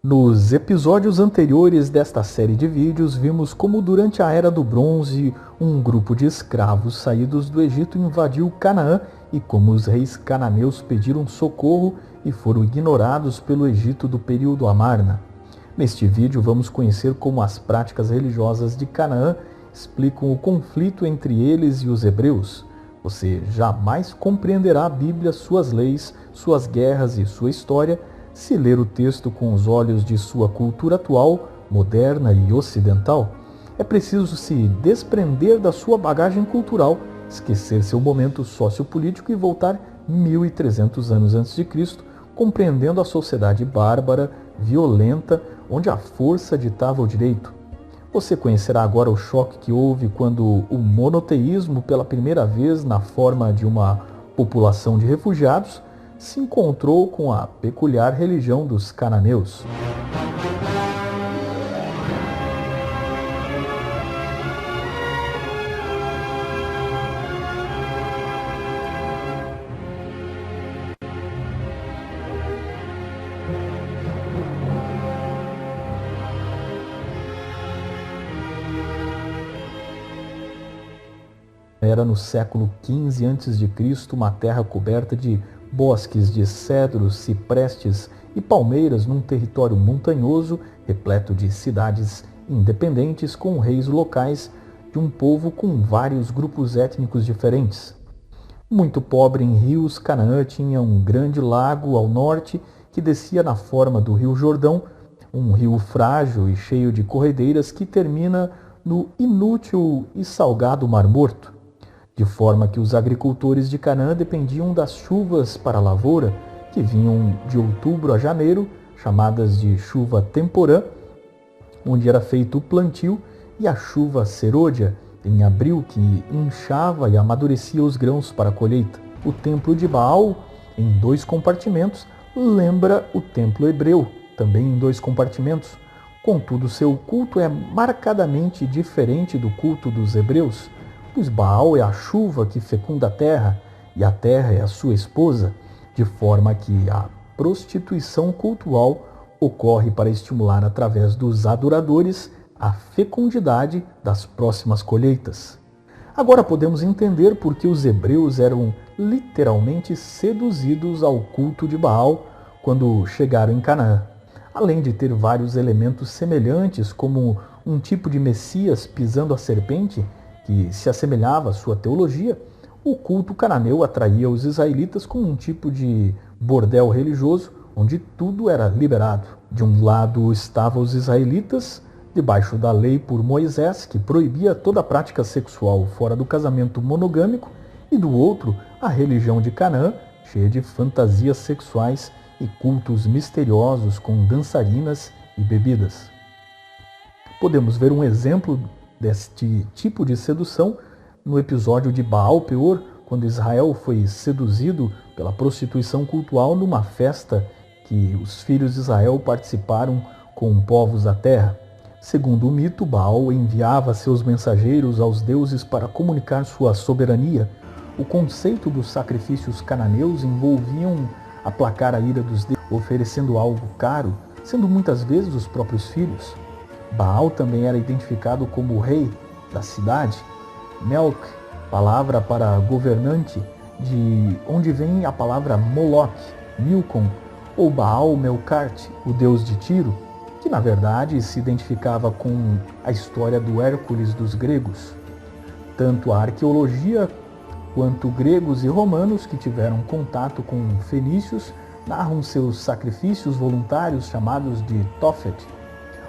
Nos episódios anteriores desta série de vídeos, vimos como durante a Era do Bronze, um grupo de escravos saídos do Egito invadiu Canaã e como os reis cananeus pediram socorro e foram ignorados pelo Egito do período Amarna. Neste vídeo vamos conhecer como as práticas religiosas de Canaã explicam o conflito entre eles e os hebreus. Você jamais compreenderá a Bíblia, suas leis, suas guerras e sua história se ler o texto com os olhos de sua cultura atual, moderna e ocidental. É preciso se desprender da sua bagagem cultural, esquecer seu momento sociopolítico e voltar 1300 anos antes de Cristo, compreendendo a sociedade bárbara, violenta, onde a força ditava o direito. Você conhecerá agora o choque que houve quando o monoteísmo, pela primeira vez na forma de uma população de refugiados, se encontrou com a peculiar religião dos cananeus. Era no século XV a.C., uma terra coberta de bosques de cedros, ciprestes e palmeiras num território montanhoso, repleto de cidades independentes com reis locais de um povo com vários grupos étnicos diferentes. Muito pobre em rios, Canaã tinha um grande lago ao norte que descia na forma do rio Jordão, um rio frágil e cheio de corredeiras que termina no inútil e salgado Mar Morto, de forma que os agricultores de Canaã dependiam das chuvas para a lavoura, que vinham de outubro a janeiro, chamadas de chuva temporã, onde era feito o plantio, e a chuva serôdia, em abril, que inchava e amadurecia os grãos para a colheita. O templo de Baal, em 2 compartimentos, lembra o templo hebreu, também em 2 compartimentos. Contudo, seu culto é marcadamente diferente do culto dos hebreus, pois Baal é a chuva que fecunda a terra, e a terra é a sua esposa, de forma que a prostituição cultual ocorre para estimular através dos adoradores a fecundidade das próximas colheitas. Agora podemos entender por que os hebreus eram literalmente seduzidos ao culto de Baal quando chegaram em Canaã. Além de ter vários elementos semelhantes, como um tipo de Messias pisando a serpente, que se assemelhava à sua teologia, o culto cananeu atraía os israelitas como um tipo de bordel religioso, onde tudo era liberado. De um lado estavam os israelitas, debaixo da lei por Moisés, que proibia toda prática sexual fora do casamento monogâmico, e do outro, a religião de Canaã, cheia de fantasias sexuais e cultos misteriosos com dançarinas e bebidas. Podemos ver um exemplo deste tipo de sedução no episódio de Baal Peor, quando Israel foi seduzido pela prostituição cultual numa festa que os filhos de Israel participaram com povos da terra. Segundo o mito, Baal enviava seus mensageiros aos deuses para comunicar sua soberania. O conceito dos sacrifícios cananeus envolviam aplacar a ira dos deuses, oferecendo algo caro, sendo muitas vezes os próprios filhos. Baal também era identificado como o rei da cidade. Melk, palavra para governante, de onde vem a palavra Moloch, Milcom, ou Baal Melkart, o deus de Tiro, que na verdade se identificava com a história do Hércules dos gregos. Tanto a arqueologia quanto gregos e romanos que tiveram contato com fenícios narram seus sacrifícios voluntários chamados de Tophet,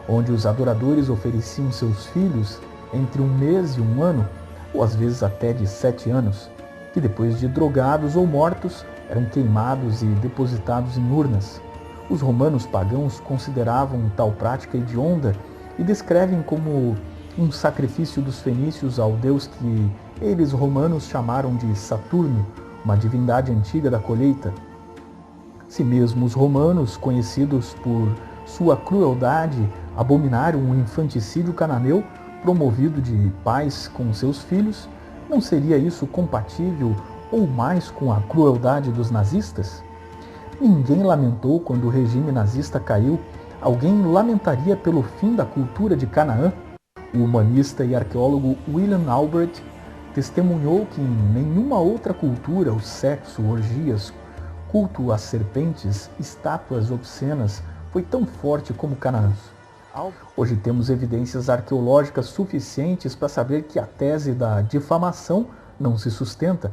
onde os adoradores ofereciam seus filhos entre 1 mês e 1 ano, ou às vezes até de 7 anos, que depois de drogados ou mortos eram queimados e depositados em urnas. Os romanos pagãos consideravam tal prática hedionda e descrevem como um sacrifício dos fenícios ao deus que eles romanos chamaram de Saturno, uma divindade antiga da colheita. Se mesmo os romanos, conhecidos por sua crueldade, abominaram o infanticídio cananeu promovido de pais com seus filhos, não seria isso compatível ou mais com a crueldade dos nazistas? Ninguém lamentou quando o regime nazista caiu, Alguém lamentaria pelo fim da cultura de Canaã? O humanista e arqueólogo William Albrecht testemunhou que em nenhuma outra cultura o sexo, orgias, culto às serpentes, estátuas obscenas foi tão forte como Canaã. Hoje temos evidências arqueológicas suficientes para saber que a tese da difamação não se sustenta,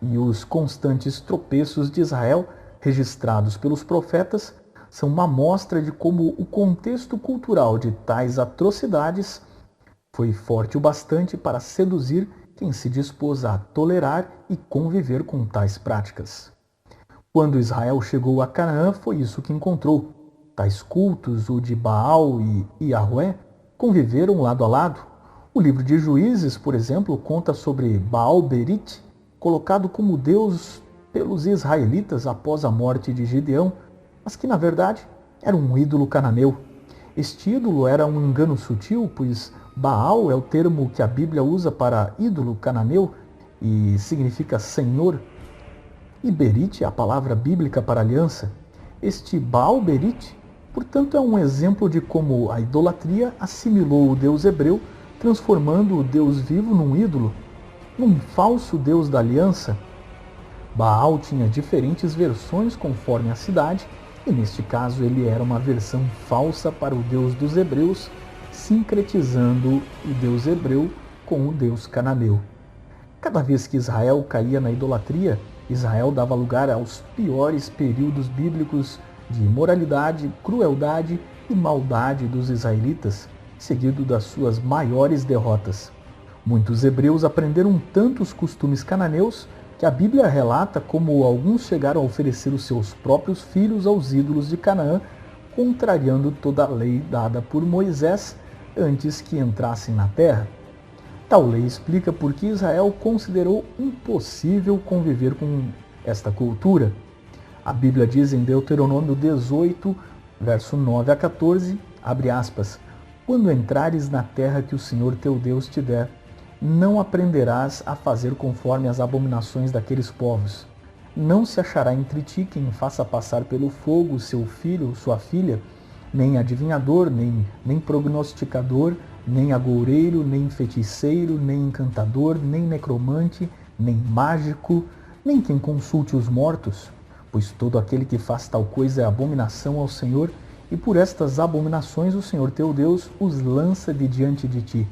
e os constantes tropeços de Israel, registrados pelos profetas, são uma mostra de como o contexto cultural de tais atrocidades foi forte o bastante para seduzir quem se dispôs a tolerar e conviver com tais práticas. Quando Israel chegou a Canaã, foi isso que encontrou. Tais cultos, o de Baal e Yahweh, conviveram lado a lado. O livro de Juízes, por exemplo, conta sobre Baal-Berit, colocado como deus pelos israelitas após a morte de Gideão, mas que na verdade era um ídolo cananeu. Este ídolo era um engano sutil, pois Baal é o termo que a Bíblia usa para ídolo cananeu e significa senhor. E Berit é a palavra bíblica para aliança. Este Baal-Berit, portanto, é um exemplo de como a idolatria assimilou o Deus hebreu, transformando o Deus vivo num ídolo, num falso Deus da aliança. Baal tinha diferentes versões conforme a cidade, e neste caso ele era uma versão falsa para o Deus dos hebreus, sincretizando o Deus hebreu com o Deus cananeu. Cada vez que Israel caía na idolatria, Israel dava lugar aos piores períodos bíblicos de imoralidade, crueldade e maldade dos israelitas, seguido das suas maiores derrotas. Muitos hebreus aprenderam tanto os costumes cananeus que a Bíblia relata como alguns chegaram a oferecer os seus próprios filhos aos ídolos de Canaã, contrariando toda a lei dada por Moisés antes que entrassem na terra. Tal lei explica por que Israel considerou impossível conviver com esta cultura. A Bíblia diz em Deuteronômio 18, verso 9 a 14, abre aspas, quando entrares na terra que o Senhor teu Deus te der, não aprenderás a fazer conforme as abominações daqueles povos. Não se achará entre ti quem faça passar pelo fogo seu filho ou sua filha, nem adivinhador, nem prognosticador, nem agoureiro, nem feiticeiro, nem encantador, nem necromante, nem mágico, nem quem consulte os mortos, pois todo aquele que faz tal coisa é abominação ao Senhor, e por estas abominações o Senhor teu Deus os lança de diante de ti.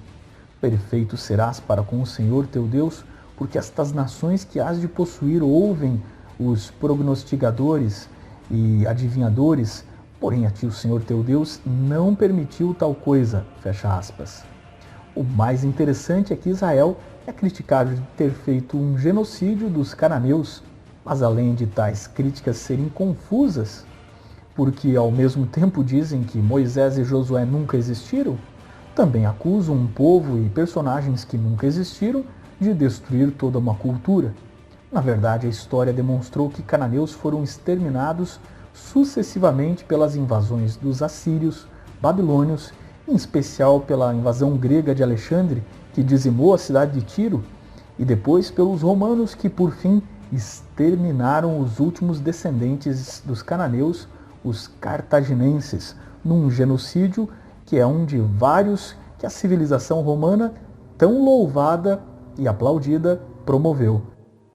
Perfeito serás para com o Senhor teu Deus, porque estas nações que has de possuir ouvem os prognosticadores e adivinhadores, porém a ti o Senhor teu Deus não permitiu tal coisa, fecha aspas. O mais interessante é que Israel é criticado de ter feito um genocídio dos cananeus, mas além de tais críticas serem confusas, porque ao mesmo tempo dizem que Moisés e Josué nunca existiram, também acusam um povo e personagens que nunca existiram de destruir toda uma cultura. Na verdade, a história demonstrou que cananeus foram exterminados sucessivamente pelas invasões dos assírios, babilônios, em especial pela invasão grega de Alexandre, que dizimou a cidade de Tiro, e depois pelos romanos, que por fim exterminaram os últimos descendentes dos cananeus, os cartaginenses, num genocídio que é um de vários que a civilização romana, tão louvada e aplaudida, promoveu.